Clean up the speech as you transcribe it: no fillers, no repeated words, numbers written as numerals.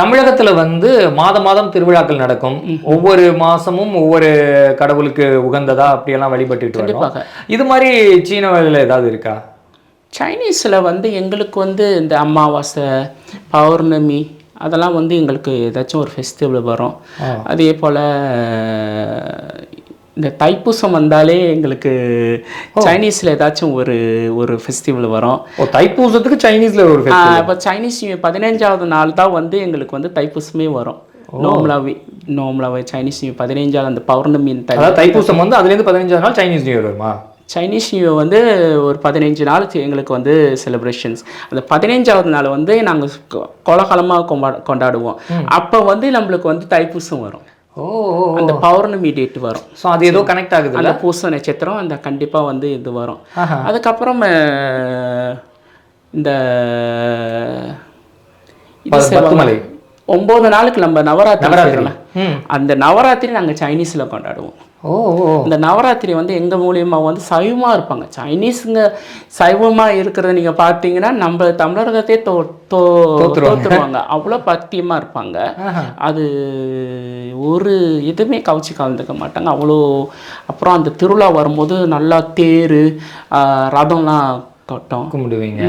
தமிழகத்துல வந்து மாதம் மாதம் திருவிழாக்கள் நடக்கும். ஒவ்வொரு மாசமும் ஒவ்வொரு கடவுளுக்கு உகந்ததா அப்படியெல்லாம் வழிபட்டுட்டு வரோம். கண்டிப்பாக. இது மாதிரி சீனவர்கள் ஏதாவது இருக்கா? சைனீஸில் வந்து எங்களுக்கு வந்து இந்த அமாவாசை, பௌர்ணமி அதெல்லாம் வந்து எங்களுக்கு ஏதாச்சும் ஒரு ஃபெஸ்டிவல் வரும். அதே போல் இந்த தைப்பூசம் வந்தாலே எங்களுக்கு சைனீஸில் ஏதாச்சும் ஒரு ஃபெஸ்டிவல் வரும். தைப்பூசத்துக்கு சைனீஸ்ல ஒரு இப்போ சைனீஸ் 15வது நாள் தான் வந்து எங்களுக்கு வந்து தைப்பூசமே வரும். நோம்பலாவே சைனீஸ் நியூ 15வது அந்த பௌர்ணமி தைப்பூசம் வந்து அதுலேருந்து 15 நாள் சைனீஸ் நியூ இயர் வருமா? சைனீஸ் நியூ இயர் வந்து ஒரு 15 நாள் எங்களுக்கு வந்து செலிப்ரேஷன்ஸ். அந்த 15வது நாள் வந்து நாங்கள் கோலாகலமாக கொண்டாடுவோம். அப்போ வந்து நம்மளுக்கு வந்து தைப்பூசம் வரும். அந்த பௌர்ணமி டேட் வரும். ஸோ அது ஏதோ கனெக்ட் ஆகுது. அந்த பூச நட்சத்திரம் அந்த கண்டிப்பாக வந்து இது வரும். அதுக்கப்புறம் இந்த 9 நாளுக்கு நம்ம நவராத்திரி, அந்த நவராத்திரி நாங்கள் சைனீஸில் கொண்டாடுவோம். இந்த நவராத்திரி வந்து எங்கள் மூலியமாக வந்து சைவமாக இருப்பாங்க. சைனீஸுங்க சைவமாக இருக்கிறத நீங்கள் பார்த்தீங்கன்னா நம்ம தமிழர்களே தோற்றுருவாங்க. அவ்வளோ பக்தியமாக இருப்பாங்க. அது ஒரு எதுவுமே கவுச்சி கலந்துக்க மாட்டாங்க அவ்வளோ. அப்புறம் அந்த திருவிழா வரும்போது நல்லா தேர் ரதம்லாம் கும்பிடுவீங்க.